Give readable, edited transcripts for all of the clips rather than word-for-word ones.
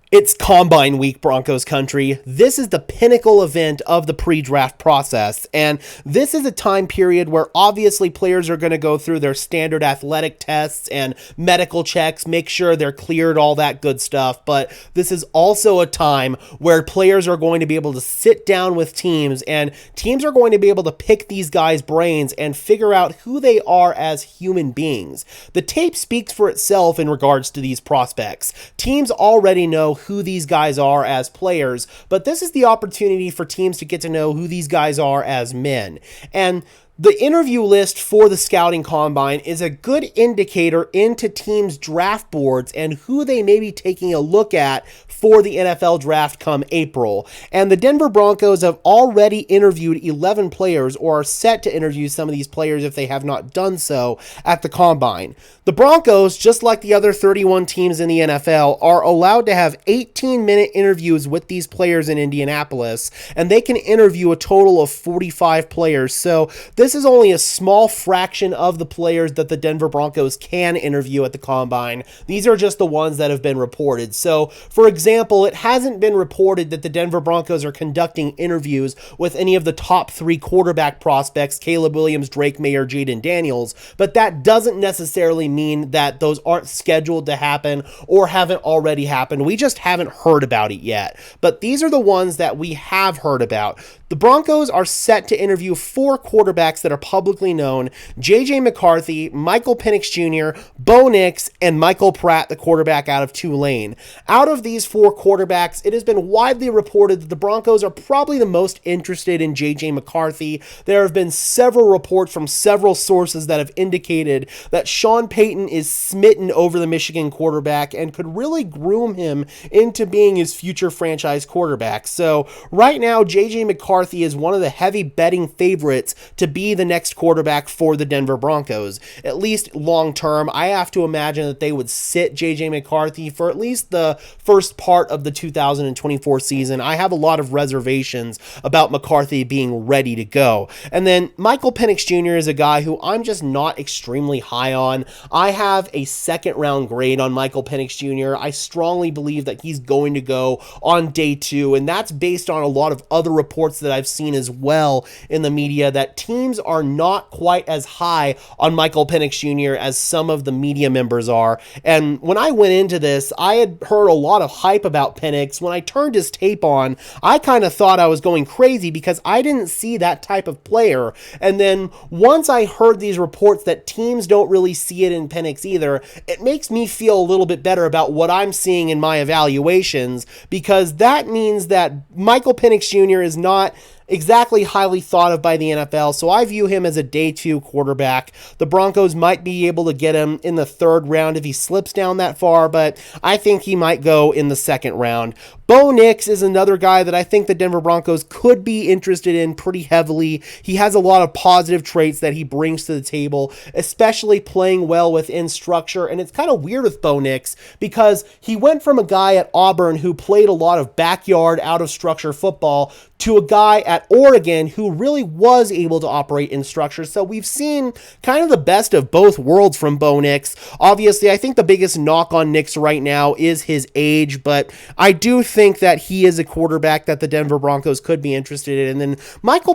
It's Combine Week, Broncos country. This is the pinnacle event of the pre-draft process, and this is a time period where obviously players are going to go through their standard athletic tests and medical checks, make sure they're cleared, all that good stuff, but this is also a time where players are going to be able to sit down with teams, and teams are going to be able to pick these guys' brains and figure out who they are as human beings. The tape speaks for itself in regards to these prospects. Teams already know who these guys are as players, but this is the opportunity for teams to get to know who these guys are as men. And the interview list for the scouting combine is a good indicator into teams' draft boards and who they may be taking a look at for the NFL draft come April. And the Denver Broncos have already interviewed 11 players, or are set to interview some of these players if they have not done so at the combine. The Broncos, just like the other 31 teams in the NFL, are allowed to have 18-minute interviews with these players in Indianapolis, and they can interview a total of 45 players. So this is only a small fraction of the players that the Denver Broncos can interview at the combine. These are just the ones that have been reported. So, for example, it hasn't been reported that the Denver Broncos are conducting interviews with any of the top 3 quarterback prospects, Caleb Williams, Drake Mayer, Jaden Daniels, but that doesn't necessarily mean that those aren't scheduled to happen or haven't already happened. We just haven't heard about it yet. But these are the ones that we have heard about. The Broncos are set to interview 4 quarterbacks that are publicly known: J.J. McCarthy, Michael Penix Jr., Bo Nix, and Michael Pratt, the quarterback out of Tulane. Out of these 4 quarterbacks, it has been widely reported that the Broncos are probably the most interested in J.J. McCarthy. There have been several reports from several sources that have indicated that Sean Payton is smitten over the Michigan quarterback and could really groom him into being his future franchise quarterback. So right now, J.J. McCarthy is one of the heavy betting favorites to be the next quarterback for the Denver Broncos. At least long term, I have to imagine that they would sit J.J. McCarthy for at least the first part of the 2024 season. I have a lot of reservations about McCarthy being ready to go. And then Michael Penix Jr. is a guy who I'm just not extremely high on. I have a second round grade on Michael Penix Jr. I strongly believe that he's going to go on day 2, and that's based on a lot of other reports that I've seen as well in the media, that teams are not quite as high on Michael Penix Jr. as some of the media members are. And when I went into this, I had heard a lot of hype about Penix. When I turned his tape on, I kind of thought I was going crazy because I didn't see that type of player. And then once I heard these reports that teams don't really see it in Penix either, it makes me feel a little bit better about what I'm seeing in my evaluations, because that means that Michael Penix Jr. is not exactly highly thought of by the NFL, so I view him as a day 2 quarterback. The Broncos might be able to get him in the 3rd round if he slips down that far, but I think he might go in the 2nd round. Bo Nix is another guy that I think the Denver Broncos could be interested in pretty heavily. He has a lot of positive traits that he brings to the table, especially playing well within structure. And it's kind of weird with Bo Nix because he went from a guy at Auburn who played a lot of backyard, out of structure football to a guy at Oregon who really was able to operate in structure. So we've seen kind of the best of both worlds from Bo Nix. Obviously, I think the biggest knock on Nix right now is his age, but I do think that he is a quarterback that the Denver Broncos could be interested in. And then Michael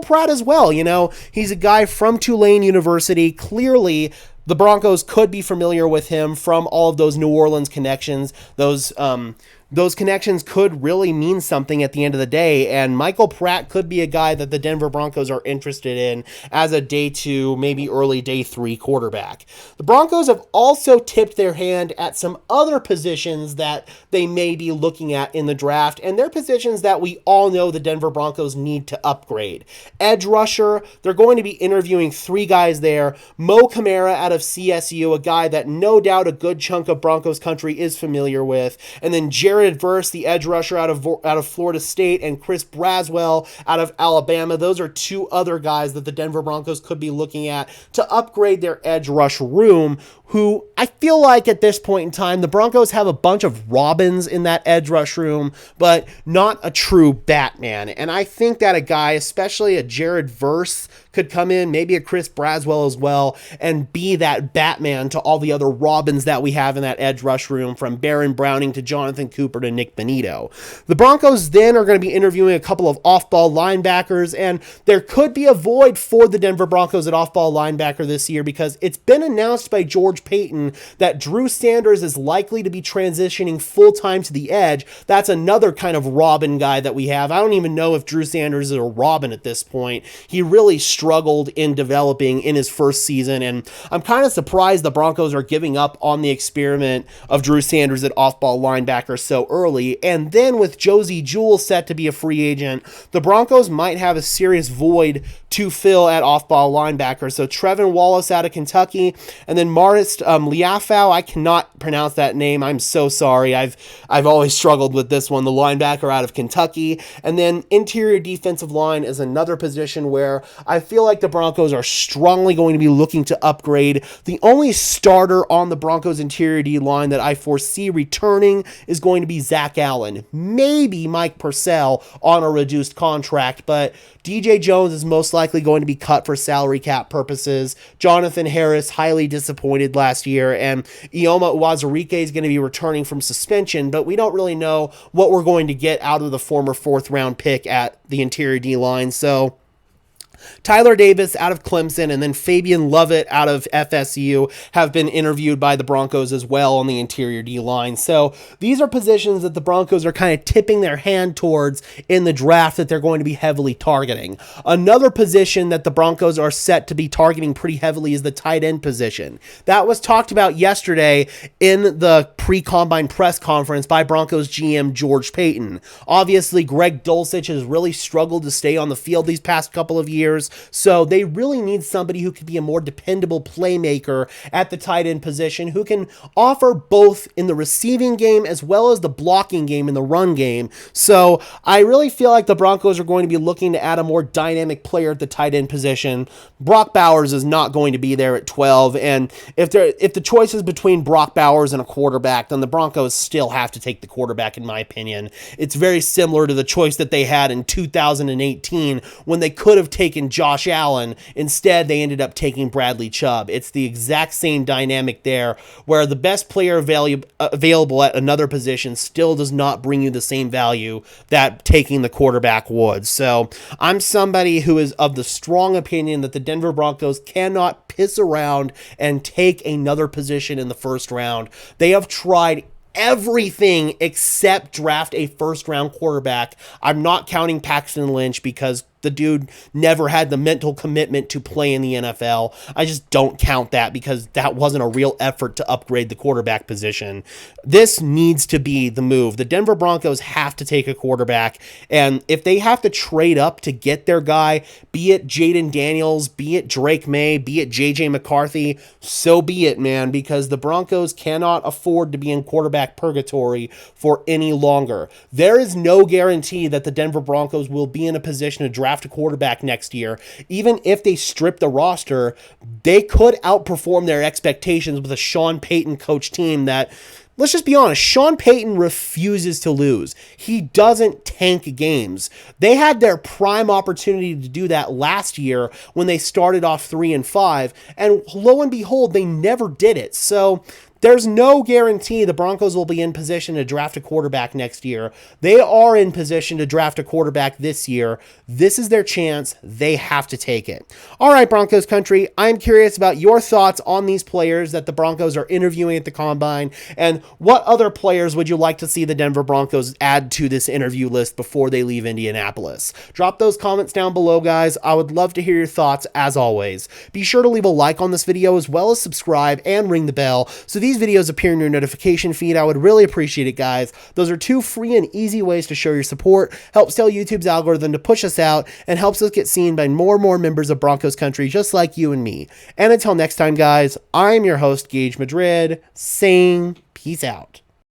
Pratt as well. You know, he's a guy from Tulane University. Clearly, the Broncos could be familiar with him from all of those New Orleans connections. Those connections could really mean something at the end of the day, and Michael Pratt could be a guy that the Denver Broncos are interested in as a day 2, maybe early day 3 quarterback. The Broncos have also tipped their hand at some other positions that they may be looking at in the draft, and they're positions that we all know the Denver Broncos need to upgrade. Edge rusher, they're going to be interviewing 3 guys there. Mo Camara out of CSU, a guy that no doubt a good chunk of Broncos country is familiar with, and then Jared Verse, the edge rusher out of Florida State, and Chris Braswell out of Alabama. Those are 2 other guys that the Denver Broncos could be looking at to upgrade their edge rush room, who I feel like at this point in time, the Broncos have a bunch of Robins in that edge rush room, but not a true Batman. And I think that a guy, especially a Jared Verse could come in, maybe a Chris Braswell as well, and be that Batman to all the other Robins that we have in that edge rush room, from Baron Browning to Jonathan Cooper to Nick Bonito. The Broncos then are going to be interviewing a couple of off-ball linebackers, and there could be a void for the Denver Broncos at off-ball linebacker this year, because it's been announced by George Payton that Drew Sanders is likely to be transitioning full-time to the edge. That's another kind of Robin guy that we have. I don't even know if Drew Sanders is a Robin at this point. He really struggled in developing in his first season, and I'm kind of surprised the Broncos are giving up on the experiment of Drew Sanders at off-ball linebacker so early. And then with Josie Jewell set to be a free agent, the Broncos might have a serious void to fill at off-ball linebacker. So Trevin Wallace out of Kentucky, and then Maris Liafau. I cannot pronounce that name. I'm so sorry. I've always struggled with this one. The linebacker out of Kentucky. And then interior defensive line is another position where I feel like the Broncos are strongly going to be looking to upgrade. The only starter on the Broncos interior D line that I foresee returning is going to be Zach Allen. Maybe Mike Purcell on a reduced contract, but DJ Jones is most likely going to be cut for salary cap purposes. Jonathan Harris, highly disappointed last year, and Ioma Uwazurike is going to be returning from suspension, but we don't really know what we're going to get out of the former fourth-round pick at the interior D-line. So Tyler Davis out of Clemson and then Fabian Lovett out of FSU have been interviewed by the Broncos as well on the interior D-line. So these are positions that the Broncos are kind of tipping their hand towards in the draft that they're going to be heavily targeting. Another position that the Broncos are set to be targeting pretty heavily is the tight end position. That was talked about yesterday in the pre-combine press conference by Broncos GM George Payton. Obviously, Greg Dulcich has really struggled to stay on the field these past couple of years, so they really need somebody who could be a more dependable playmaker at the tight end position, who can offer both in the receiving game as well as the blocking game in the run game. So I really feel like the Broncos are going to be looking to add a more dynamic player at the tight end position. Brock Bowers is not going to be there at 12, and if the choice is between Brock Bowers and a quarterback, then the Broncos still have to take the quarterback, in my opinion. It's very similar to the choice that they had in 2018 when they could have taken Josh Allen. Instead, they ended up taking Bradley Chubb. It's the exact same dynamic there, where the best player available at another position still does not bring you the same value that taking the quarterback would. So I'm somebody who is of the strong opinion that the Denver Broncos cannot piss around and take another position in the first round. They have tried everything except draft a first-round quarterback. I'm not counting Paxton Lynch because the dude never had the mental commitment to play in the NFL. I just don't count that because that wasn't a real effort to upgrade the quarterback position. This needs to be the move. The Denver Broncos have to take a quarterback, and if they have to trade up to get their guy, be it Jaden Daniels, be it Drake May, be it JJ McCarthy, so be it, man, because the Broncos cannot afford to be in quarterback purgatory for any longer. There is no guarantee that the Denver Broncos will be in a position to draft a quarterback next year. Even if they strip the roster, they could outperform their expectations with a Sean Payton coach team that, let's just be honest, Sean Payton refuses to lose. He doesn't tank games. They had their prime opportunity to do that last year when they started off 3-5, and lo and behold, they never did it. So there's no guarantee the Broncos will be in position to draft a quarterback next year. They are in position to draft a quarterback this year. This is their chance. They have to take it. All right, Broncos country, I'm curious about your thoughts on these players that the Broncos are interviewing at the Combine, and what other players would you like to see the Denver Broncos add to this interview list before they leave Indianapolis? Drop those comments down below, guys. I would love to hear your thoughts as always. Be sure to leave a like on this video as well as subscribe and ring the bell so these videos appear in your notification feed. I would really appreciate it, guys. Those are two free and easy ways to show your support, helps tell YouTube's algorithm to push us out, and helps us get seen by more and more members of Broncos country just like you and me. And until next time, guys, I'm your host, Gage Madrid, saying peace out.